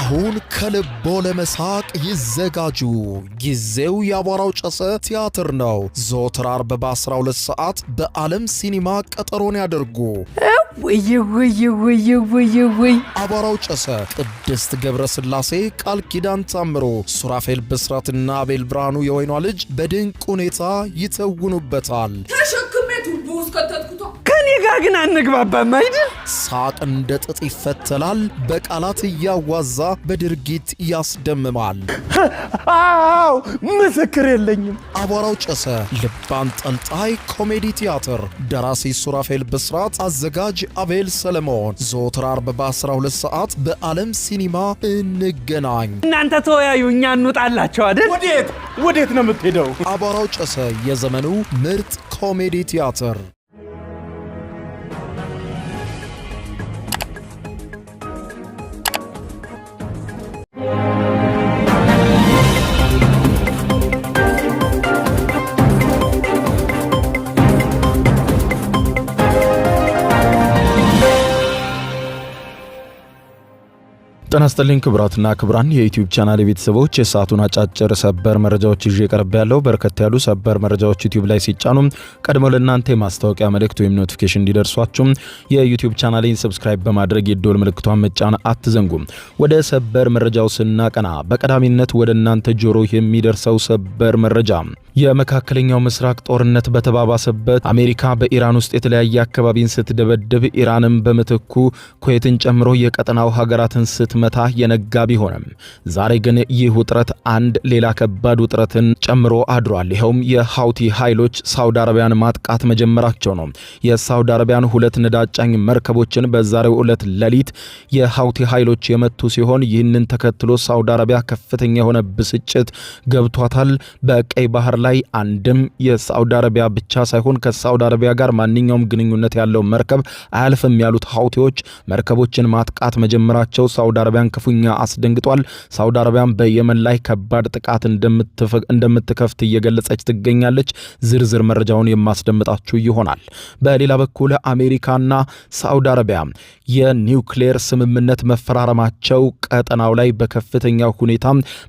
አሁን ከልቦ ለመሳቅ ይዘጋጁ። ጊዜው ያቧራው ጨሰ ቲያትር ነው። ዘወትር ዓርብ በ12 ሰዓት በዓለም ሲኒማ ቀጠሮን ያደርጉ። ወይ አቧራው ጨሰ ቅድስት ገብረስላሴ፣ ቃል ኪዳን ታምሮ፣ ሱራፌል ብስራትና አቤል ብርሃኑ የወይኗ ልጅ በድንቅ ሁኔታ ይተውኑበታል። ከኔ ጋር ግን አንግባባም አይደል? ሳቅ እንደ ጥጥ ይፈተላል። በቃላት እያዋዛ በድርጊት ያስደምማል። አው ምስክር የለኝም። አቧራው ጨሰ ልብ አንጠልጣይ ኮሜዲ ቲያትር። ደራሲ ሱራፌል ብስራት፣ አዘጋጅ አቤል ሰለሞን። ዘወትር ዓርብ በ12 ሰዓት በዓለም ሲኒማ እንገናኝ። እናንተ ተወያዩ፣ እኛ እንውጣላቸው አይደል? ወዴት ነው የምትሄደው? አቧራው ጨሰ የዘመኑ ምርጥ ኮሜዲ ቲያትር። ጤና ይስጥልኝ ክቡራትና ክቡራን የዩቲዩብ ቻናል ቤተሰቦች፣ የሰዓቱን አጫጭር ሰበር መረጃዎች ይዤ ቀርብ ያለው። በርከት ያሉ ሰበር መረጃዎች ዩቲዩብ ላይ ሲጫኑ ቀድሞ ለእናንተ የማስታወቂያ መልእክት ወይም ኖቲፊኬሽን እንዲደርሷችሁ የዩቲዩብ ቻናሌን ሰብስክራይብ በማድረግ የደወል ምልክቷን መጫን አትዘንጉ። ወደ ሰበር መረጃው ስናቀና በቀዳሚነት ወደ እናንተ ጆሮ የሚደርሰው ሰበር መረጃ የመካከለኛው ምስራቅ ጦርነት በተባባሰበት አሜሪካ በኢራን ውስጥ የተለያየ አካባቢን ስትደበድብ ኢራንም በመተኩ ኩዌትን ጨምሮ የቀጠናው ሀገራትን ስትመታ የነጋ ቢሆንም ዛሬ ግን ይህ ውጥረት አንድ ሌላ ከባድ ውጥረትን ጨምሮ አድሯል። ይኸውም የሃውቲ ኃይሎች ሳውዲ አረቢያን ማጥቃት መጀመራቸው ነው። የሳውዲ አረቢያን ሁለት ነዳጅ ጫኝ መርከቦችን በዛሬው ዕለት ሌሊት የሃውቲ ኃይሎች የመቱ ሲሆን ይህንን ተከትሎ ሳውዲ አረቢያ ከፍተኛ የሆነ ብስጭት ገብቷታል። በቀይ ባህር ላይ አንድም የሳውዲ አረቢያ ብቻ ሳይሆን ከሳውዲ አረቢያ ጋር ማንኛውም ግንኙነት ያለው መርከብ አያልፍም ያሉት ሃውቲዎች መርከቦችን ማጥቃት መጀመራቸው ሳውዲ አረቢያን ክፉኛ አስደንግጧል። ሳውዲ አረቢያን በየመን ላይ ከባድ ጥቃት እንደምትከፍት እየገለጸች ትገኛለች። ዝርዝር መረጃውን የማስደምጣችሁ ይሆናል። በሌላ በኩል አሜሪካና ሳውዲ አረቢያ የኒውክሌር ስምምነት መፈራረማቸው ቀጠናው ላይ በከፍተኛ ሁኔታ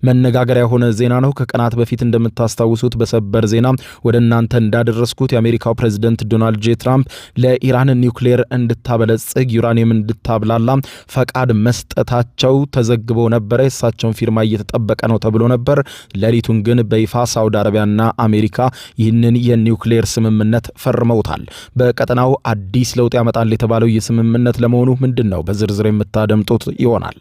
መነጋገሪያ የሆነ ዜና ነው። ከቀናት በፊት እንደምታስታውሱት በሰበር ዜና ወደ እናንተ እንዳደረስኩት የአሜሪካው ፕሬዝዳንት ዶናልድ ጄ ትራምፕ ለኢራን ኒውክሌር እንድታበለጽግ ዩራኒየም እንድታብላላ ፈቃድ መስጠታቸው ተዘግቦ ነበር። የእሳቸውን ፊርማ እየተጠበቀ ነው ተብሎ ነበር። ሌሊቱን ግን በይፋ ሳውዲ አረቢያና አሜሪካ ይህንን የኒውክሌር ስምምነት ፈርመውታል። በቀጠናው አዲስ ለውጥ ያመጣል የተባለው የስምምነት ለመሆኑ ምንድነው? በዝርዝር የምታደምጡት ይሆናል።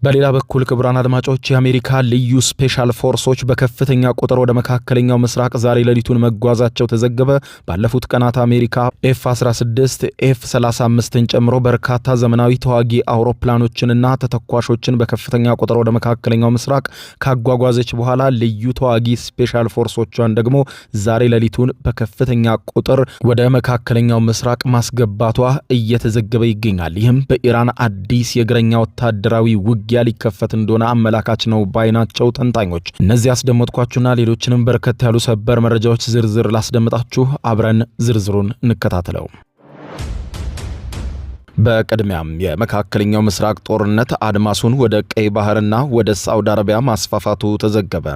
በሌላ በኩል ክቡራን አድማጮች የአሜሪካ ልዩ ስፔሻል ፎርሶች በከፍተኛ ቁጥር ወደ መካከለኛው ምስራቅ ዛሬ ሌሊቱን መጓዛቸው ተዘገበ። ባለፉት ቀናት አሜሪካ F-16 F-35ን ጨምሮ በርካታ ዘመናዊ ተዋጊ አውሮፕላኖችንና ተተኳሾችን በከፍተኛ ቁጥር ወደ መካከለኛው ምስራቅ ካጓጓዘች በኋላ ልዩ ተዋጊ ስፔሻል ፎርሶቿን ደግሞ ዛሬ ሌሊቱን በከፍተኛ ቁጥር ወደ መካከለኛው ምስራቅ ማስገባቷ እየተዘገበ ይገኛል። ይህም በኢራን አዲስ የእግረኛ ወታደራዊ ውጊያ ሊከፈት እንደሆነ አመላካች ነው ባይናቸው ተንታኞች። እነዚህ ያስደመጥኳችሁና ሌሎችንም በርከት ያሉ ሰበር መረጃዎች ዝርዝር ላስደምጣችሁ። አብረን ዝርዝሩን እንከታተለው። በቅድሚያም የመካከለኛው ምስራቅ ጦርነት አድማሱን ወደ ቀይ ባህርና ወደ ሳውዲ አረቢያ ማስፋፋቱ ተዘገበ።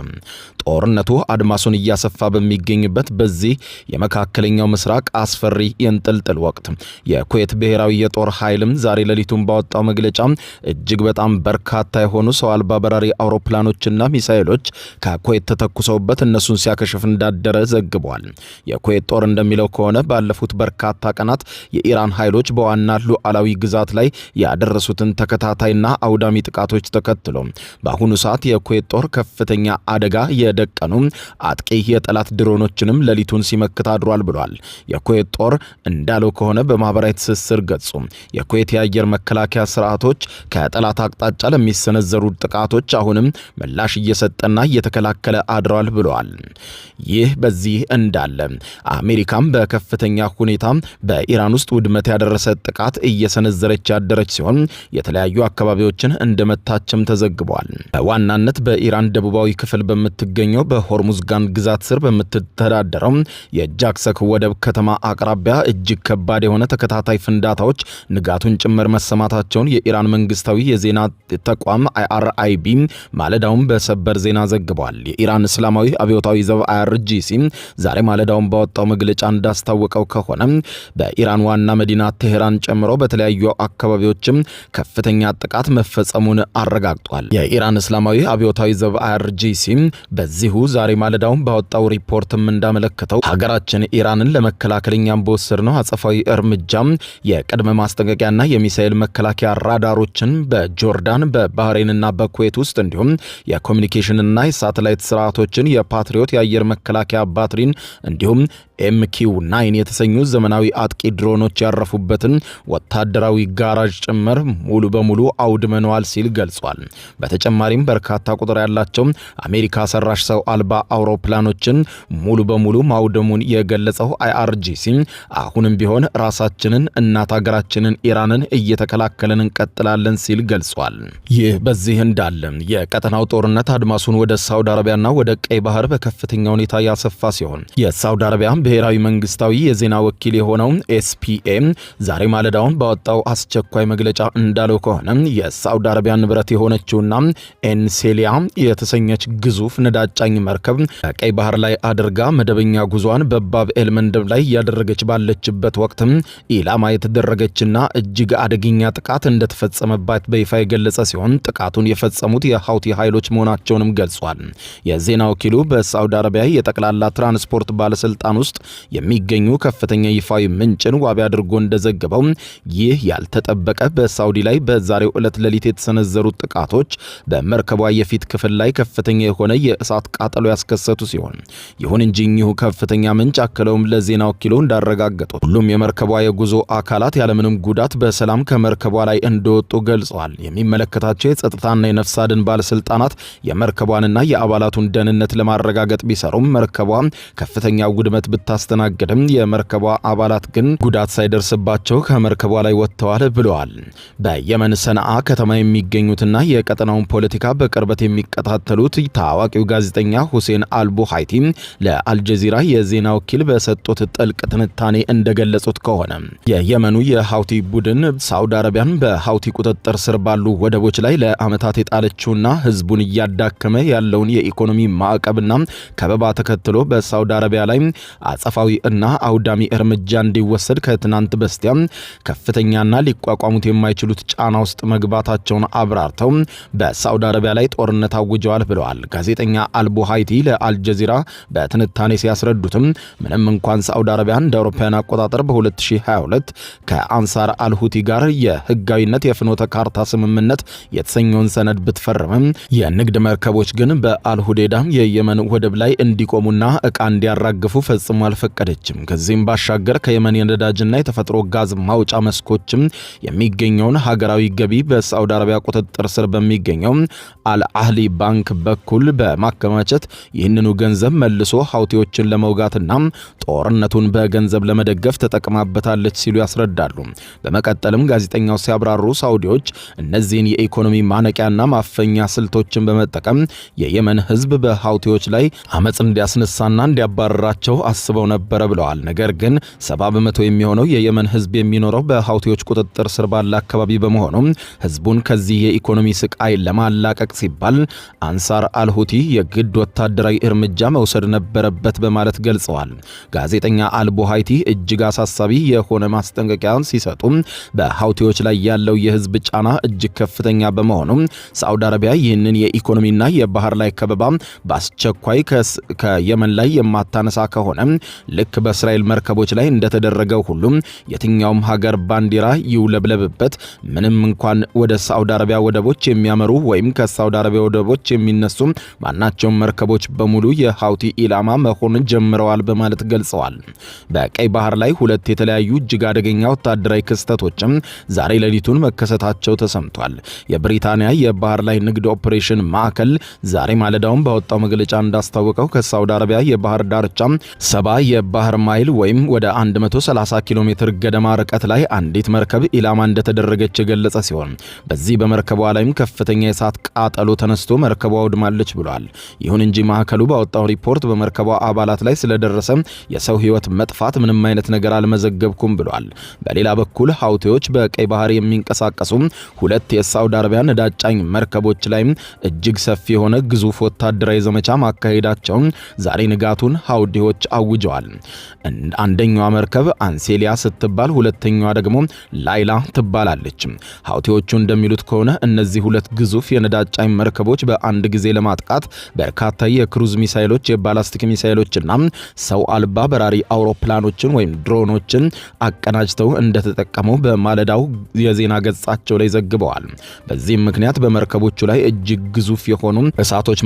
ጦርነቱ አድማሱን እያሰፋ በሚገኝበት በዚህ የመካከለኛው ምስራቅ አስፈሪ የእንጥልጥል ወቅት የኩዌት ብሔራዊ የጦር ኃይልም ዛሬ ሌሊቱን ባወጣው መግለጫ እጅግ በጣም በርካታ የሆኑ ሰው አልባ በራሪ አውሮፕላኖችና ሚሳኤሎች ከኩዌት ተተኩሰውበት እነሱን ሲያከሽፍ እንዳደረ ዘግቧል። የኩዌት ጦር እንደሚለው ከሆነ ባለፉት በርካታ ቀናት የኢራን ኃይሎች በዋና ሉዓላዊ ግዛት ላይ ያደረሱትን ተከታታይና አውዳሚ ጥቃቶች ተከትሎ በአሁኑ ሰዓት የኩዌት ጦር ከፍተኛ አደጋ የደቀኑ አጥቂ የጠላት ድሮኖችንም ሌሊቱን ሲመክት አድሯል ብሏል። የኩዌት ጦር እንዳለው ከሆነ በማህበራዊ ትስስር ገጹ የኩዌት የአየር መከላከያ ስርዓቶች ከጠላት አቅጣጫ ለሚሰነዘሩ ጥቃቶች አሁንም ምላሽ እየሰጠና እየተከላከለ አድሯል ብሏል። ይህ በዚህ እንዳለ አሜሪካም በከፍተኛ ሁኔታ በኢራን ውስጥ ውድመት ያደረሰ ጥቃት እየሰነዘረች ያደረች ሲሆን የተለያዩ አካባቢዎችን እንደመታችም ተዘግቧል። በዋናነት በኢራን ደቡባዊ ክፍል በምትገ በምትገኘው በሆርሙዝጋን ግዛት ስር በምትተዳደረው የጃክሰክ ወደብ ከተማ አቅራቢያ እጅግ ከባድ የሆነ ተከታታይ ፍንዳታዎች ንጋቱን ጭምር መሰማታቸውን የኢራን መንግስታዊ የዜና ተቋም IRIB ማለዳውን በሰበር ዜና ዘግቧል። የኢራን እስላማዊ አብዮታዊ ዘብ IRGC ዛሬ ማለዳውን ባወጣው መግለጫ እንዳስታወቀው ከሆነ በኢራን ዋና መዲና ቴሄራን ጨምሮ በተለያዩ አካባቢዎችም ከፍተኛ ጥቃት መፈጸሙን አረጋግጧል። የኢራን እስላማዊ አብዮታዊ ዘብ IRGC በዚሁ ዛሬ ማለዳውን ባወጣው ሪፖርትም እንዳመለከተው ሀገራችን ኢራንን ለመከላከል እኛም በወሰድነው አጸፋዊ እርምጃ የቅድመ ማስጠንቀቂያና የሚሳኤል መከላከያ ራዳሮችን በጆርዳን በባህሬንና በኩዌት ውስጥ እንዲሁም የኮሚኒኬሽንና የሳተላይት ስርዓቶችን የፓትሪዮት የአየር መከላከያ ባትሪን እንዲሁም MQ-9 የተሰኙ ዘመናዊ አጥቂ ድሮኖች ያረፉበትን ወታደራዊ ጋራዥ ጭምር ሙሉ በሙሉ አውድመነዋል ሲል ገልጿል። በተጨማሪም በርካታ ቁጥር ያላቸው አሜሪካ ሰራሽ ሰው አልባ አውሮፕላኖችን ሙሉ በሙሉ ማውደሙን የገለጸው IRGC አሁንም ቢሆን ራሳችንን እናት ሀገራችንን ኢራንን እየተከላከልን እንቀጥላለን ሲል ገልጿል። ይህ በዚህ እንዳለ የቀጠናው ጦርነት አድማሱን ወደ ሳውዲ አረቢያና ወደ ቀይ ባህር በከፍተኛ ሁኔታ ያሰፋ ሲሆን የሳውዲ አረቢያ ብሔራዊ መንግስታዊ የዜና ወኪል የሆነው SPA ዛሬ ማለዳውን ባወጣው አስቸኳይ መግለጫ እንዳለው ከሆነ የሳውዲ አረቢያ ንብረት የሆነችውና ኤንሴሊያ የተሰኘች ግዙፍ ነዳጅ ጫኝ መርከብ በቀይ ባህር ላይ አድርጋ መደበኛ ጉዟን በባብ ኤል መንደብ ላይ ያደረገች ባለችበት ወቅት ኢላማ የተደረገችና እጅግ አደገኛ ጥቃት እንደተፈጸመባት በይፋ የገለጸ ሲሆን ጥቃቱን የፈጸሙት የሃውቲ ኃይሎች መሆናቸውንም ገልጿል። የዜና ወኪሉ በሳውዲ አረቢያ የጠቅላላ ትራንስፖርት ባለስልጣን ውስጥ የሚገኙ ከፍተኛ ይፋዊ ምንጭን ዋቢ አድርጎ እንደዘገበው ይህ ያልተጠበቀ በሳውዲ ላይ በዛሬው ዕለት ሌሊት የተሰነዘሩት ጥቃቶች በመርከቧ የፊት ክፍል ላይ ከፍተኛ የሆነ የእሳት ቃጠሎ ያስከሰቱ ሲሆን ይሁን እንጂ እኚሁ ከፍተኛ ምንጭ አክለውም ለዜና ወኪሉ እንዳረጋገጡት ሁሉም የመርከቧ የጉዞ አካላት ያለምንም ጉዳት በሰላም ከመርከቧ ላይ እንደወጡ ገልጸዋል። የሚመለከታቸው የጸጥታና የነፍስ አድን ባለስልጣናት የመርከቧንና የአባላቱን ደህንነት ለማረጋገጥ ቢሰሩም መርከቧ ከፍተኛ ውድመት ብታስተናግድም የመርከቧ አባላት ግን ጉዳት ሳይደርስባቸው ከመርከቧ ላይ ወጥተዋል ብለዋል። በየመን ሰነአ ከተማ የሚገኙትና የቀጠናውን ፖለቲካ በቅርበት የሚከታተሉት ታዋቂው ጋዜጠኛ ሁሴን አልቡሃይቲ ለአልጀዚራ የዜና ወኪል በሰጡት ጥልቅ ትንታኔ እንደገለጹት ከሆነ የየመኑ የሃውቲ ቡድን ሳውዲ አረቢያን በሃውቲ ቁጥጥር ስር ባሉ ወደቦች ላይ ለዓመታት የጣለችውና ህዝቡን እያዳከመ ያለውን የኢኮኖሚ ማዕቀብና ከበባ ተከትሎ በሳውዲ አረቢያ ላይ አጸፋዊ እና አውዳሚ እርምጃ እንዲወሰድ ከትናንት በስቲያ ከፍተኛና ሊቋቋሙት የማይችሉት ጫና ውስጥ መግባታቸውን አብራርተው በሳውዲ አረቢያ ላይ ጦርነት አውጀዋል ብለዋል። ጋዜጠኛ አልቡሃይቲ ለአልጀዚራ በትንታኔ ሲያስረዱትም ምንም እንኳን ሳውዲ አረቢያ እንደ አውሮፓውያን አቆጣጠር በ2022 ከአንሳር አልሁቲ ጋር የህጋዊነት የፍኖተ ካርታ ስምምነት የተሰኘውን ሰነድ ብትፈርምም የንግድ መርከቦች ግን በአልሁዴዳ የየመን ወደብ ላይ እንዲቆሙና ዕቃ እንዲያራግፉ ፈጽሞ አልፈቀደችም። ከዚህም ባሻገር ከየመን የነዳጅና የተፈጥሮ ጋዝ ማውጫ መስኮችም የሚገኘውን ሀገራዊ ገቢ በሳውዲ አረቢያ ቁጥጥር ስር በሚገኘው አልአህሊ ባንክ በኩል በማከማቸት ይህንኑ ገንዘብ መልሶ ሀውቲዎችን ለመውጋትና ጦርነቱን በገንዘብ ለመደገፍ ተጠቅማበታለች ሲሉ ያስረዳሉ። በመቀጠልም ጋዜጠኛው ሲያብራሩ ሳውዲዎች እነዚህን የኢኮኖሚ ማነቂያና ማፈኛ ስልቶችን በመጠቀም የየመን ህዝብ በሀውቲዎች ላይ አመጽ እንዲያስነሳና እንዲያባረራቸው አስበው ነበረ ብለዋል። ነገር ግን 70% የሚሆነው የየመን ህዝብ የሚኖረው በሀውቲዎች ቁጥጥር ስር ባለ አካባቢ በመሆኑ ህዝቡን ከዚህ የኢኮኖሚ ስቃይ ለማላቀቅ ሲባል አንሳር አልሁቲ የግድ ወታደራዊ እርምጃ መውሰድ ነበረበት በማለት ገልጸዋል። ጋዜጠኛ አልቡሃይቲ እጅግ አሳሳቢ የሆነ ማስጠንቀቂያ ሲሰጡ በሀውቲዎች ላይ ያለው የህዝብ ጫና እጅግ ከፍተኛ በመሆኑ ሳውዲ አረቢያ ይህንን የኢኮኖሚና የባህር ላይ ከበባ በአስቸኳይ ከየመን ላይ የማታነሳ ከሆነ ልክ በእስራኤል መርከቦች ላይ እንደተደረገው ሁሉ የትኛውም ሀገር ባንዲራ ይውለብለብበት ምንም እንኳን ወደ ሳውዲ አረቢያ ወደቦች የሚያመሩ ወይም ከሳውዲ አረቢያ ወደቦች የሚነሱ ማናቸውም መርከቦች በሙሉ የሀውቲ ኢላማ መሆን ጀምረዋል በማለት ገልጸዋል። በቀይ ባህር ላይ ሁለት የተለያዩ እጅግ አደገኛ ወታደራዊ ክስተቶችም ዛሬ ሌሊቱን መከሰታቸው ተሰምቷል። የብሪታንያ የባህር ላይ ንግድ ኦፕሬሽን ማዕከል ዛሬ ማለዳውን ባወጣው መግለጫ እንዳስታወቀው ከሳውዲ አረቢያ የባህር ዳርቻ 70 የባህር ማይል ወይም ወደ 130 ኪሎ ሜትር ገደማ ርቀት ላይ አንዲት መርከብ ኢላማ እንደተደረገች የገለጸ ሲሆን በዚህ በመርከቧ ላይም ከፍተኛ የእሳት ቃጠሎ ተነስቶ መርከቧ ወድማለች ብሏል። ይሁን እንጂ ማዕከሉ ባወጣው ሪፖርት በመርከቧ አባላት ላይ ስለደረሰ የሰው ሕይወት መጥፋት ምንም አይነት ነገር አልመዘገብኩም ብሏል። በሌላ በኩል ሀውቲዎች በቀይ ባህር የሚንቀሳቀሱ ሁለት የሳውዲ አረቢያ ነዳጅ ጫኝ መርከቦች ላይ እጅግ ሰፊ የሆነ ግዙፍ ወታደራዊ ዘመቻ ማካሄዳቸውን ዛሬ ንጋቱን ሀውቲዎች አውጀዋል። አንደኛዋ መርከብ አንሴሊያ ስትባል ሁለተኛዋ ደግሞ ላይላ ትባላለች። ሀውቲዎቹ እንደሚሉት ከሆነ እነዚህ ሁለት ግዙፍ የነዳጅ ጫኝ መርከቦች በአንድ ጊዜ ለማጥቃት በርካታ የክሩዝ ሚሳይሎች፣ የባላስቲክ ሚሳይሎችና ሰው አልባ በራሪ አውሮፕላኖችን ወይም ድሮኖችን አቀናጅተው እንደተጠቀሙ በማለዳው የዜና ገጻቸው ላይ ዘግበዋል። በዚህም ምክንያት በመርከቦቹ ላይ እጅግ ግዙፍ የሆኑ እሳቶች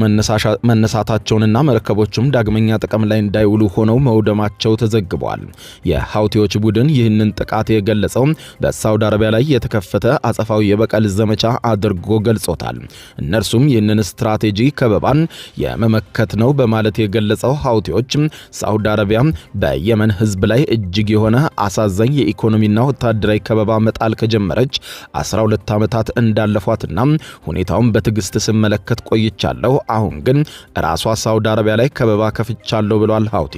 መነሳታቸውንና መርከቦቹም ዳግመኛ ጥቅም ላይ እንዳይውሉ ሆነው መውደማቸው ተዘግበዋል። የሀውቲዎች ቡድን ይህንን ጥቃት የገለጸው በሳውዲ አረቢያ ላይ የተከፈተ አጸፋዊ የበቀል ዘመቻ አድርጎ ገልጾታል። እነርሱም ይህንን ስትራቴጂ ከበባን የመመከት ነው በማለት የገለጸው ሀውቲዎች ሳውዲ አረቢያ በየመን ሕዝብ ላይ እጅግ የሆነ አሳዛኝ የኢኮኖሚና ወታደራዊ ከበባ መጣል ከጀመረች 12 ዓመታት እንዳለፏትና ሁኔታውን በትዕግስት ስመለከት ቆይቻለሁ። አሁን ግን ራሷ ሳውዲ አረቢያ ላይ ከበባ ከፍቻለሁ ብሏል ሀውቲ።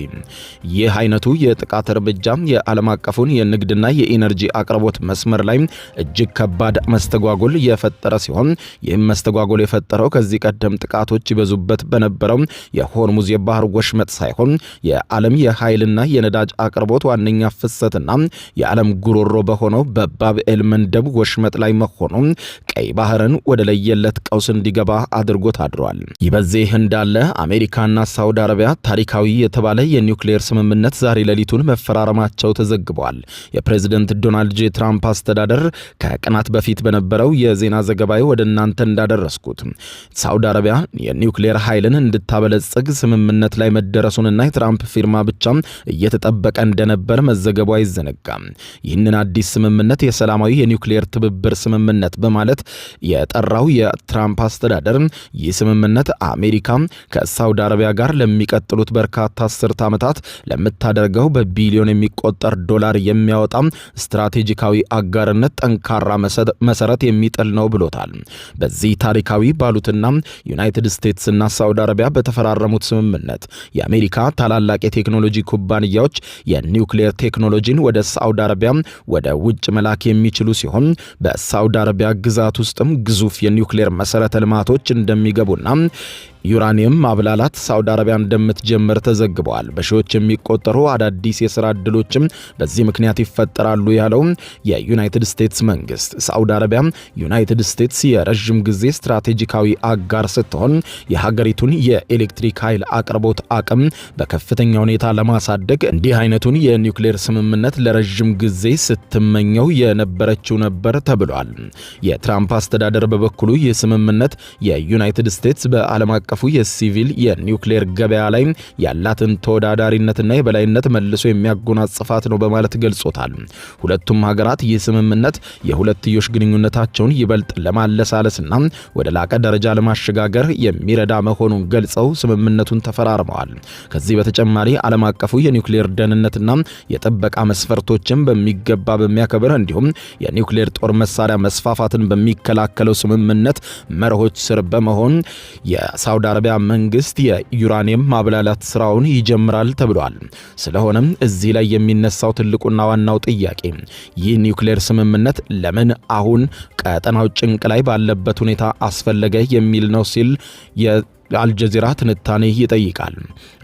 ይህ አይነቱ የጥቃት እርምጃ የዓለም አቀፉን የንግድና የኢነርጂ አቅርቦት መስመር ላይ እጅግ ከባድ መስተጓጎል የፈጠረ ሲሆን ይህም መስተጓጎል የፈጠረው ከዚህ ቀደም ጥቃቶች ይበዙበት በነበረው የሆርሙዝ የባህር ወሽመጥ ሳይሆን የዓለም የኃይልና የነዳጅ አቅርቦት ዋነኛ ፍሰትና የዓለም ጉሮሮ በሆነው በባብኤል መንደብ ወሽመጥ ላይ መሆኑ ቀይ ባህርን ወደ ለየለት ቀውስ እንዲገባ አድርጎት አድሯል። ይህ በዚህ እንዳለ አሜሪካና ሳውዲ አረቢያ ታሪካዊ የተባለ የኒውክሌር ስምምነት ዛሬ ሌሊቱን መፈራረማቸው ተዘግቧል። የፕሬዝዳንት ዶናልድ ጄ ትራምፕ አስተዳደር ከቀናት በፊት በነበረው የዜና ዘገባዊ ወደ እናንተ እንዳደረስኩት ሳውዲ አረቢያ የኒውክሌር ኃይልን እንድታበለጽግ ስምምነት ላይ መደረሱንና የትራምፕ ፊርማ ብቻ እየተጠበቀ እንደነበር መዘገቡ አይዘነጋም። ይህንን አዲስ ስምምነት የሰላማዊ የኒውክሌር ትብብር ስምምነት በማለት የጠራው የትራምፕ አስተዳደር ይህ ስምምነት አሜሪካ ከሳውዲ አረቢያ ጋር ለሚቀጥሉት በርካታ አስርት ዓመታት ለምታደርገው በቢሊዮን የሚቆጠር ዶላር የሚያወጣ ስትራቴጂካዊ አጋርነት ጠንካራ መሰረት የሚጥል ነው ብሎታል። በዚህ ታሪካዊ ባሉትና ዩናይትድ ስቴትስ እና ሳውዲ አረቢያ በተፈራረሙት ስምምነት የአሜሪካ ታላላቅ የቴክኖሎጂ ኩባንያዎች የኒውክሌር ቴክኖሎጂን ወደ ሳውዲ አረቢያ ወደ ውጭ መላክ የሚችሉ ሲሆን በሳውዲ አረቢያ ግዛት ውስጥም ግዙፍ የኒውክሌር መሰረተ ልማቶች እንደሚገቡና ዩራኒየም ማብላላት ሳውዲ አረቢያ እንደምትጀምር ተዘግበዋል። በሺዎች የሚቆጠሩ አዳዲስ የሥራ ዕድሎችም በዚህ ምክንያት ይፈጠራሉ ያለው የዩናይትድ ስቴትስ መንግስት ሳውዲ አረቢያ ዩናይትድ ስቴትስ የረዥም ጊዜ ስትራቴጂካዊ አጋር ስትሆን የሀገሪቱን የኤሌክትሪክ ኃይል አቅርቦት አቅም በከፍተኛ ሁኔታ ለማሳደግ እንዲህ አይነቱን የኒውክሌር ስምምነት ለረዥም ጊዜ ስትመኘው የነበረችው ነበር ተብሏል። የትራምፕ አስተዳደር በበኩሉ ይህ ስምምነት የዩናይትድ ስቴትስ በዓለም አቀፉ የሲቪል የኒውክሌር ገበያ ላይ ያላትን ተወዳዳሪነትና የበላይነት መልሶ የሚያጎናጽፋት ነው በማለት ገልጾታል። ሁለቱም ሀገራት ይህ ስምምነት የሁለትዮሽ ግንኙነታቸውን ይበልጥ ለማለሳለስና ወደ ላቀ ደረጃ ለማሸጋገር የሚረዳ መሆኑን ገልጸው ስምምነቱን ተፈራርመዋል። ከዚህ በተጨማሪ ዓለም አቀፉ የኒውክሌር ደህንነትና የጥበቃ መስፈርቶችን በሚገባ በሚያከብር እንዲሁም የኒውክሌር ጦር መሳሪያ መስፋፋትን በሚከላከለው ስምምነት መርሆች ስር በመሆን የሳውዲ አረቢያ መንግስት የዩራኒየም ማብላላት ስራውን ይጀምራል ተብሏል። ስለሆነም እዚህ ላይ የሚነሳው ትልቁና ዋናው ጥያቄ ይህ ኒውክሌር ስምምነት ለምን አሁን ቀጠናው ጭንቅ ላይ ባለበት ሁኔታ አስፈለገ የሚል ነው ሲል አልጀዚራ ትንታኔ ይጠይቃል።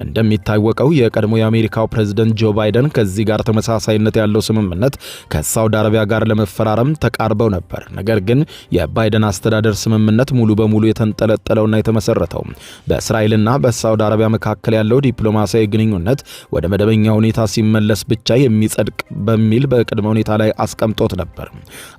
እንደሚታወቀው የቀድሞ የአሜሪካው ፕሬዝዳንት ጆ ባይደን ከዚህ ጋር ተመሳሳይነት ያለው ስምምነት ከሳውዲ አረቢያ ጋር ለመፈራረም ተቃርበው ነበር። ነገር ግን የባይደን አስተዳደር ስምምነት ሙሉ በሙሉ የተንጠለጠለውና የተመሰረተው በእስራኤልና በሳውዲ አረቢያ መካከል ያለው ዲፕሎማሲያዊ ግንኙነት ወደ መደበኛ ሁኔታ ሲመለስ ብቻ የሚጸድቅ በሚል በቅድመ ሁኔታ ላይ አስቀምጦት ነበር።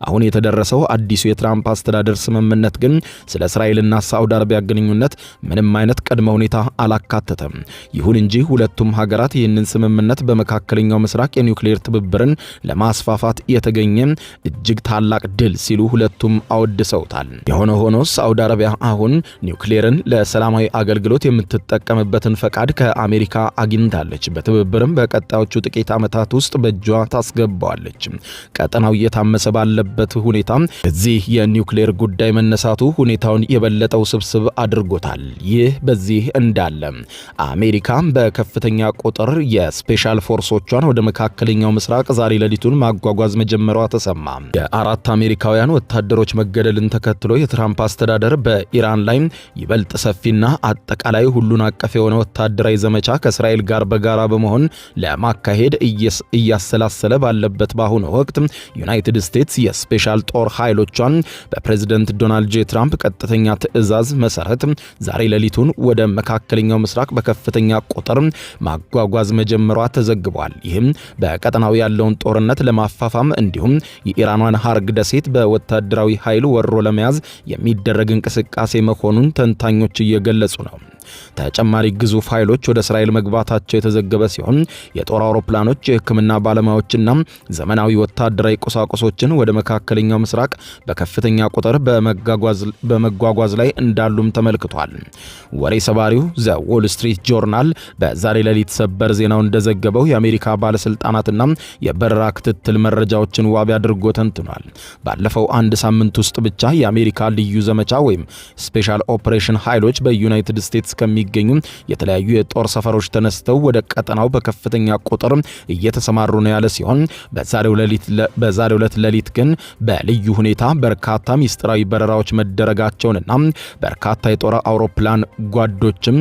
አሁን የተደረሰው አዲሱ የትራምፕ አስተዳደር ስምምነት ግን ስለ እስራኤልና ሳውዲ አረቢያ ግንኙነት ምንም አይነት ቅድመ ሁኔታ አላካተተም። ይሁን እንጂ ሁለቱም ሀገራት ይህንን ስምምነት በመካከለኛው ምስራቅ የኒውክሌር ትብብርን ለማስፋፋት የተገኘ እጅግ ታላቅ ድል ሲሉ ሁለቱም አወድሰውታል። የሆነ ሆኖ ሳዑዲ አረቢያ አሁን ኒውክሌርን ለሰላማዊ አገልግሎት የምትጠቀምበትን ፈቃድ ከአሜሪካ አግኝታለች። በትብብርም በቀጣዮቹ ጥቂት ዓመታት ውስጥ በእጇ ታስገባዋለች። ቀጠናው እየታመሰ ባለበት ሁኔታ እዚህ የኒውክሌር ጉዳይ መነሳቱ ሁኔታውን የበለጠ ውስብስብ አድርጎታል። ይህ በዚህ እንዳለ አሜሪካ በከፍተኛ ቁጥር የስፔሻል ፎርሶቿን ወደ መካከለኛው ምስራቅ ዛሬ ሌሊቱን ማጓጓዝ መጀመሯ ተሰማ። የአራት አሜሪካውያን ወታደሮች መገደልን ተከትሎ የትራምፕ አስተዳደር በኢራን ላይ ይበልጥ ሰፊና አጠቃላይ ሁሉን አቀፍ የሆነ ወታደራዊ ዘመቻ ከእስራኤል ጋር በጋራ በመሆን ለማካሄድ እያሰላሰለ ባለበት በአሁኑ ወቅት ዩናይትድ ስቴትስ የስፔሻል ጦር ኃይሎቿን በፕሬዝዳንት ዶናልድ ጄ ትራምፕ ቀጥተኛ ትዕዛዝ መሰረት ዛሬ ሌሊቱን ወደ መካከለኛው ምስራቅ በከፍተኛ ቁጥር ማጓጓዝ መጀመሯ ተዘግቧል። ይህም በቀጠናው ያለውን ጦርነት ለማፋፋም እንዲሁም የኢራኗን ሀርግ ደሴት በወታደራዊ ኃይል ወሮ ለመያዝ የሚደረግ እንቅስቃሴ መሆኑን ተንታኞች እየገለጹ ነው። ተጨማሪ ግዙፍ ኃይሎች ወደ እስራኤል መግባታቸው የተዘገበ ሲሆን የጦር አውሮፕላኖች፣ የሕክምና ባለሙያዎችና ዘመናዊ ወታደራዊ ቁሳቁሶችን ወደ መካከለኛው ምስራቅ በከፍተኛ ቁጥር በመጓጓዝ ላይ እንዳሉም ተመልክቷል። ወሬ ሰባሪው ዘ ዎል ስትሪት ጆርናል በዛሬ ሌሊት ሰበር ዜናው እንደዘገበው የአሜሪካ ባለስልጣናትና የበረራ ክትትል መረጃዎችን ዋቢ አድርጎ ተንትኗል። ባለፈው አንድ ሳምንት ውስጥ ብቻ የአሜሪካ ልዩ ዘመቻ ወይም ስፔሻል ኦፕሬሽን ኃይሎች በዩናይትድ ስቴትስ ከሚገኙ የተለያዩ የጦር ሰፈሮች ተነስተው ወደ ቀጠናው በከፍተኛ ቁጥር እየተሰማሩ ነው ያለ ሲሆን በዛሬው ዕለት ሌሊት ግን በልዩ ሁኔታ በርካታ ሚስጥራዊ በረራዎች መደረጋቸውንና በርካታ የጦር አውሮፕላን ጓዶችም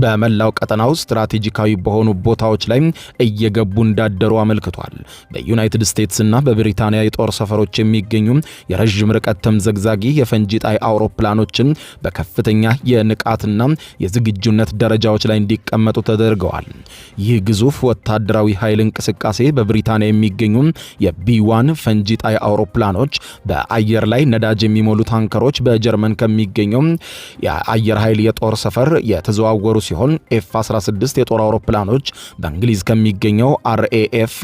በመላው ቀጠናው ስትራቴጂካዊ በሆኑ ቦታዎች ላይ እየገቡ እንዳደሩ አመልክቷል። በዩናይትድ ስቴትስና በብሪታንያ የጦር ሰፈሮች የሚገኙ የረዥም ርቀት ተምዘግዛጊ የፈንጂ ጣይ አውሮፕላኖችን በከፍተኛ የንቃትና የዝግጁነት ደረጃዎች ላይ እንዲቀመጡ ተደርገዋል። ይህ ግዙፍ ወታደራዊ ኃይል እንቅስቃሴ በብሪታንያ የሚገኙ የቢ1 ፈንጂ ጣይ አውሮፕላኖች፣ በአየር ላይ ነዳጅ የሚሞሉ ታንከሮች በጀርመን ከሚገኘው የአየር ኃይል የጦር ሰፈር የተዘዋወሩ ሲሆን ኤፍ-16 የጦር አውሮፕላኖች በእንግሊዝ ከሚገኘው አርኤኤፍ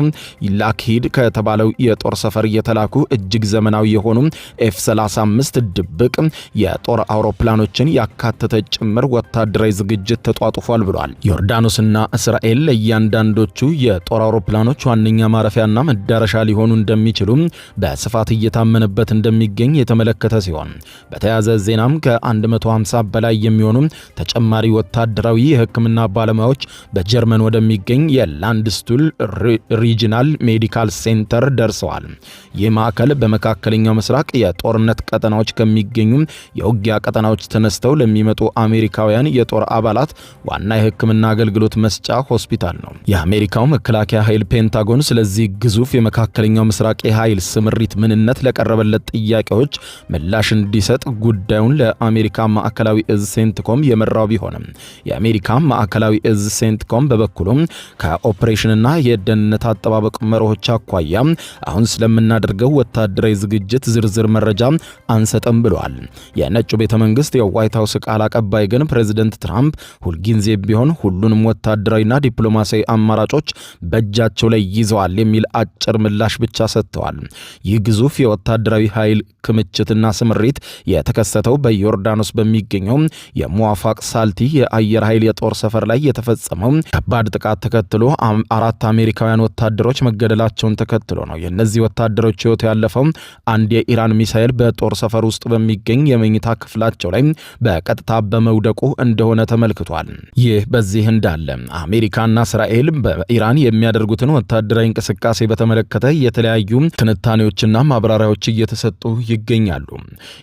ላክሂድ ከተባለው የጦር ሰፈር የተላኩ እጅግ ዘመናዊ የሆኑ ኤፍ-35 ድብቅ የጦር አውሮፕላኖችን ያካተተ ጭምር ወታደራዊ ዝግጅት ተጧጡፏል ብሏል። ዮርዳኖስና እስራኤል ለእያንዳንዶቹ የጦር አውሮፕላኖች ዋነኛ ማረፊያና መዳረሻ ሊሆኑ እንደሚችሉ በስፋት እየታመነበት እንደሚገኝ የተመለከተ ሲሆን በተያያዘ ዜናም ከ150 በላይ የሚሆኑ ተጨማሪ ወታደራዊ የሕክምና ባለሙያዎች በጀርመን ወደሚገኝ የላንድስቱል ሪጂናል ሜዲካል ሴንተር ደርሰዋል። ይህ ማዕከል በመካከለኛው ምስራቅ የጦርነት ቀጠናዎች ከሚገኙ የውጊያ ቀጠናዎች ተነስተው ለሚመጡ አሜሪካውያን የጦር አባላት ዋና የሕክምና አገልግሎት መስጫ ሆስፒታል ነው። የአሜሪካው መከላከያ ኃይል ፔንታጎን ስለዚህ ግዙፍ የመካከለኛው ምስራቅ የኃይል ስምሪት ምንነት ለቀረበለት ጥያቄዎች ምላሽ እንዲሰጥ ጉዳዩን ለአሜሪካ ማዕከላዊ እዝ ሴንትኮም የመራው ቢሆንም የአሜሪካ ማዕከላዊ እዝ ሴንትኮም በበኩሉም ከኦፕሬሽንና የደህንነት አጠባበቅ መርሆች አኳያ አሁን ስለምናደርገው ወታደራዊ ዝግጅት ዝርዝር መረጃ አንሰጥም ብሏል። የነጩ ቤተ መንግስት የዋይት ሃውስ ቃል አቀባይ ግን ፕሬዝዳንት ትራምፕ ሁልጊዜ ቢሆን ሁሉንም ወታደራዊና ዲፕሎማሲያዊ አማራጮች በእጃቸው ላይ ይዘዋል የሚል አጭር ምላሽ ብቻ ሰጥተዋል። ይህ ግዙፍ የወታደራዊ ኃይል ክምችትና ስምሪት የተከሰተው በዮርዳኖስ በሚገኘው የሙዋፋቅ ሳልቲ የአየር ኃይል የጦር ሰፈር ላይ የተፈጸመው ከባድ ጥቃት ተከትሎ 4 አሜሪካውያን ወታደሮች መገደላቸውን ተከትሎ ነው። የእነዚህ ወታደሮች ሕይወት ያለፈው አንድ የኢራን ሚሳኤል በጦር ሰፈር ውስጥ በሚገኝ የመኝታ ክፍላቸው ላይ በቀጥታ በመውደቁ እንደሆነ ተመልክቷል። ይህ በዚህ እንዳለ አሜሪካና እስራኤል በኢራን የሚያደርጉትን ወታደራዊ እንቅስቃሴ በተመለከተ የተለያዩ ትንታኔዎችና ማብራሪያዎች እየተሰጡ ይገኛሉ።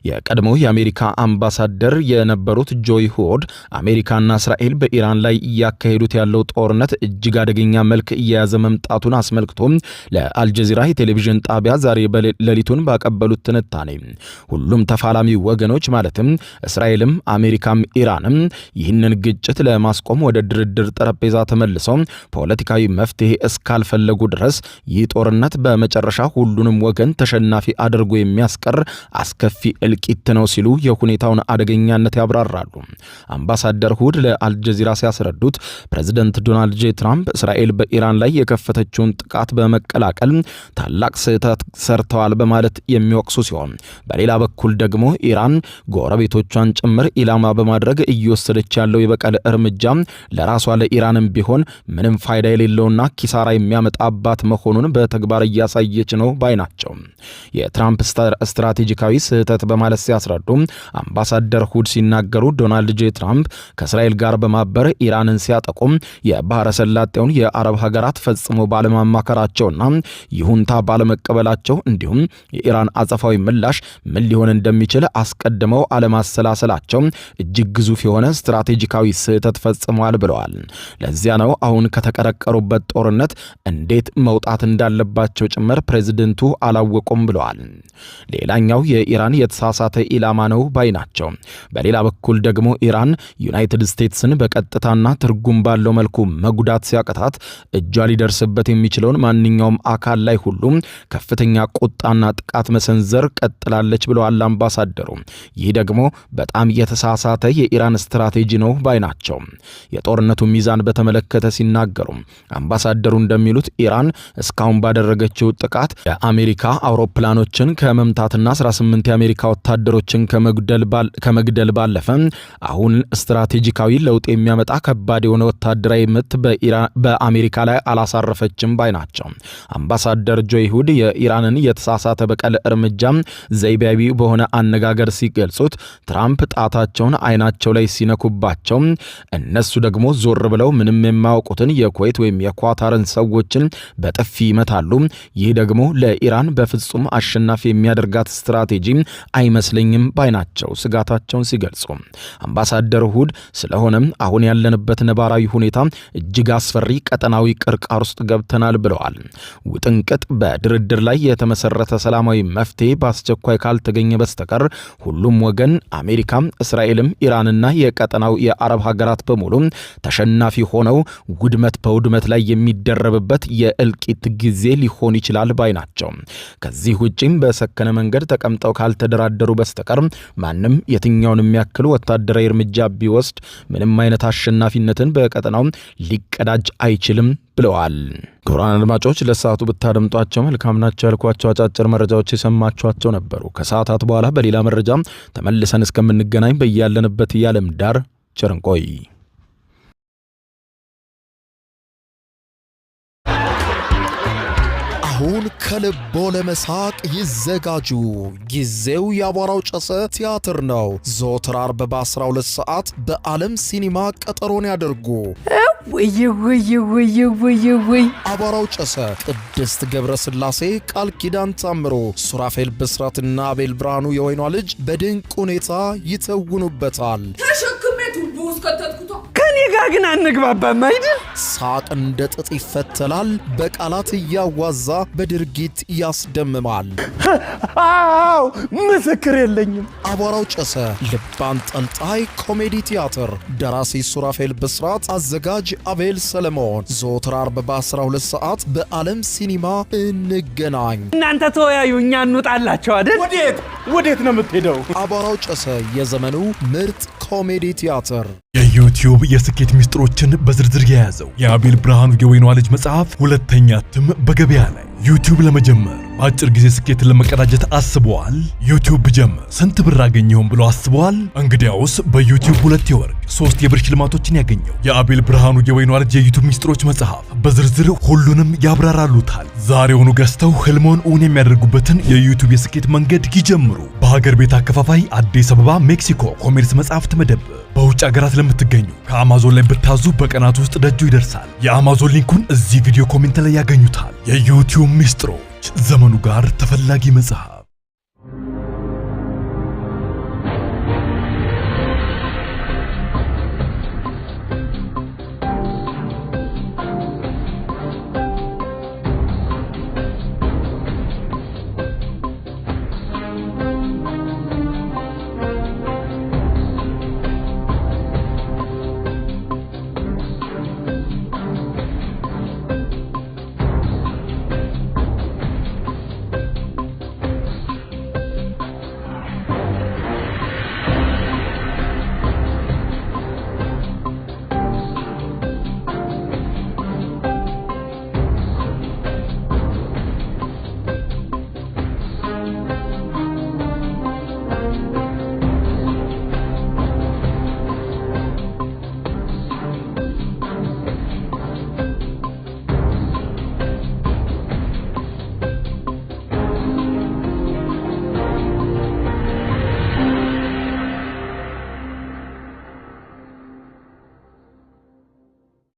የቀድሞው የአሜሪካ አምባሳደር የነበሩት ጆይ ሆድ አሜሪካና እስራኤል በኢራን ላይ እያካሄዱት ያለው ጦርነት እጅግ አደገኛ መልክ እየያዘ መምጣቱን አስመልክቶ ለአልጀዚራ የቴሌቪዥን ጣቢያ ዛሬ ሌሊቱን ባቀበሉት ትንታኔ ሁሉም ተፋላሚ ወገኖች ማለትም እስራኤልም አሜሪካም ኢራን ኢራንም ይህንን ግጭት ለማስቆም ወደ ድርድር ጠረጴዛ ተመልሰው ፖለቲካዊ መፍትሄ እስካልፈለጉ ድረስ ይህ ጦርነት በመጨረሻ ሁሉንም ወገን ተሸናፊ አድርጎ የሚያስቀር አስከፊ እልቂት ነው ሲሉ የሁኔታውን አደገኛነት ያብራራሉ። አምባሳደር ሁድ ለአልጀዚራ ሲያስረዱት ፕሬዝዳንት ዶናልድ ጄ ትራምፕ እስራኤል በኢራን ላይ የከፈተችውን ጥቃት በመቀላቀል ታላቅ ስህተት ሰርተዋል በማለት የሚወቅሱ ሲሆን በሌላ በኩል ደግሞ ኢራን ጎረቤቶቿን ጭምር ኢላማ በማድረግ እየወሰደች ያለው የበቀል እርምጃ ለራሷ ለኢራንም ቢሆን ምንም ፋይዳ የሌለውና ኪሳራ የሚያመጣባት መሆኑን በተግባር እያሳየች ነው ባይ ናቸው። የትራምፕ ስትራቴጂካዊ ስህተት በማለት ሲያስረዱ አምባሳደር ሁድ ሲናገሩ ዶናልድ ጄ ትራምፕ ከእስራኤል ጋር በማበር ኢራንን ሲያጠቁ የባህረ ሰላጤውን የአረብ ሀገራት ፈጽሞ ባለማማከራቸውና ይሁንታ ባለመቀበላቸው እንዲሁም የኢራን አጸፋዊ ምላሽ ምን ሊሆን እንደሚችል አስቀድመው አለማሰላሰላቸው እጅግ ግዙፍ የሆነ ስትራቴጂካዊ ስህተት ፈጽመዋል ብለዋል። ለዚያ ነው አሁን ከተቀረቀሩበት ጦርነት እንዴት መውጣት እንዳለባቸው ጭምር ፕሬዝደንቱ አላወቁም ብለዋል። ሌላኛው የኢራን የተሳሳተ ኢላማ ነው ባይ ናቸው። በሌላ በኩል ደግሞ ኢራን ዩናይትድ ስቴትስን በቀጥታና ትርጉም ባለው መልኩ መጉዳት ሲያቀታት እጇ ሊደርስበት የሚችለውን ማንኛውም አካል ላይ ሁሉም ከፍተኛ ቁጣና ጥቃት መሰንዘር ቀጥላለች ብለዋል አምባሳደሩ። ይህ ደግሞ በጣም የተሳሳተ የኢራን ስትራቴጂ ነው ባይ ናቸው። የጦርነቱ ሚዛን በተመለከተ ሲናገሩ አምባሳደሩ እንደሚሉት ኢራን እስካሁን ባደረገችው ጥቃት የአሜሪካ አውሮፕላኖችን ከመምታትና 18 የአሜሪካ ወታደሮችን ከመግደል ባለፈ አሁን ስትራቴጂካዊ ለውጥ የሚያመጣ ከባድ የሆነ ወታደራዊ ምት በአሜሪካ ላይ አላሳረፈችም ባይ ናቸው። አምባሳደር ጆይ ሁድ የኢራንን የተሳሳተ በቀል እርምጃ ዘይቤያዊ በሆነ አነጋገር ሲገልጹት ትራምፕ ጣታቸውን አይናቸው ላይ ሲነኩባቸው እነሱ ደግሞ ዞር ብለው ምንም የማያውቁትን የኩዌት ወይም የኳታርን ሰዎችን በጥፊ ይመታሉ። ይህ ደግሞ ለኢራን በፍጹም አሸናፊ የሚያደርጋት ስትራቴጂ አይመስለኝም ባይ ናቸው ስጋታቸውን ሲገልጹ። አምባሳደር ሁድ ስለሆነም አሁን ያለንበት ነባራዊ ሁኔታ እጅግ አስፈሪ ቀጠናዊ ቅርቃር ውስጥ ገብተናል ብለዋል። ውጥንቅጥ በድርድር ላይ የተመሰረተ ሰላማዊ መፍትሄ በአስቸኳይ ካልተገኘ በስተቀር ሁሉም ወገን አሜሪካ፣ እስራኤልም፣ ኢራንና የቀጠናው የአረብ ሀገራት በሙሉ ተሸናፊ ሆነው ውድመት በውድመት ላይ የሚደረብበት የእልቂት ጊዜ ሊሆን ይችላል ባይ ናቸው። ከዚህ ውጪም በሰከነ መንገድ ተቀምጠው ካልተደራደሩ በስተቀር ማንም የትኛውን የሚያክል ወታደራዊ እርምጃ ቢወስድ ምንም አይነት አሸናፊነትን በቀጠናው ሊቀዳጅ አይችልም ብለዋል። ክቡራን አድማጮች ለሰዓቱ ብታደምጧቸው መልካም ናቸው ያልኳቸው አጫጭር መረጃዎች የሰማችኋቸው ነበሩ። ከሰዓታት በኋላ በሌላ መረጃ ተመልሰን እስከምንገናኝ በያለንበት የዓለም ዳር ቸር እንቆይ። አሁን ከልቦ ለመሳቅ ይዘጋጁ። ጊዜው የአቧራው ጨሰ ቲያትር ነው። ዘወትር ዓርብ በ12 ሰዓት በዓለም ሲኒማ ቀጠሮን ያደርጉ። ወይ አቧራው ጨሰ ቅድስት ገብረ ሥላሴ፣ ቃል ኪዳን ታምሮ፣ ሱራፌል ብስራትና አቤል ብርሃኑ የወይኗ ልጅ በድንቅ ሁኔታ ይተውኑበታል። ተሸክሜ ቱቦ ውስጥ ከተትኩት። ከኔ ጋር ግን አንግባባም አይደል? ሳቅ እንደ ጥጥ ይፈተላል፣ በቃላት እያዋዛ በድርጊት ያስደምማል። አዎ ምስክር የለኝም። አቧራው ጨሰ ልብ አንጠልጣይ ኮሜዲ ቲያትር፣ ደራሲ ሱራፌል ብስራት፣ አዘጋጅ አቤል ሰለሞን። ዘወትር ዓርብ በ12 ሰዓት በዓለም ሲኒማ እንገናኝ። እናንተ ተወያዩ፣ እኛ እንውጣላቸው አይደል? ወዴት ነው የምትሄደው? አቧራው ጨሰ የዘመኑ ምርጥ ኮሜዲ ቲያትር። የዩቲዩብ የስኬት ሚስጥሮችን በዝርዝር የያዘው የአቤል ብርሃኑ የወይኗ ልጅ መጽሐፍ ሁለተኛ እትም በገበያ ላይ። ዩቲዩብ ለመጀመር በአጭር ጊዜ ስኬትን ለመቀዳጀት አስበዋል? ዩቲዩብ ብጀምር ስንት ብር አገኘሁም ብሎ አስበዋል? እንግዲያውስ በዩቲዩብ 2 የወርቅ 3 የብር ሽልማቶችን ያገኘው የአቤል ብርሃኑ የወይኗ ልጅ የዩቲዩብ ሚስጥሮች መጽሐፍ በዝርዝር ሁሉንም ያብራራሉታል። ዛሬውኑ ገዝተው ህልሞን እውን የሚያደርጉበትን የዩቲዩብ የስኬት መንገድ ይጀምሩ። በሀገር ቤት አከፋፋይ አዲስ አበባ ሜክሲኮ ኮሜርስ መጽሐፍት መደብር። በውጭ ሀገራት ለምትገኙ ከአማዞን ላይ ብታዙ በቀናት ውስጥ ደጁ ይደርሳል። የአማዞን ሊንኩን እዚህ ቪዲዮ ኮሜንት ላይ ያገኙታል። የዩቲዩብ ሚስጥሮች፣ ዘመኑ ጋር ተፈላጊ መጽሐፍ።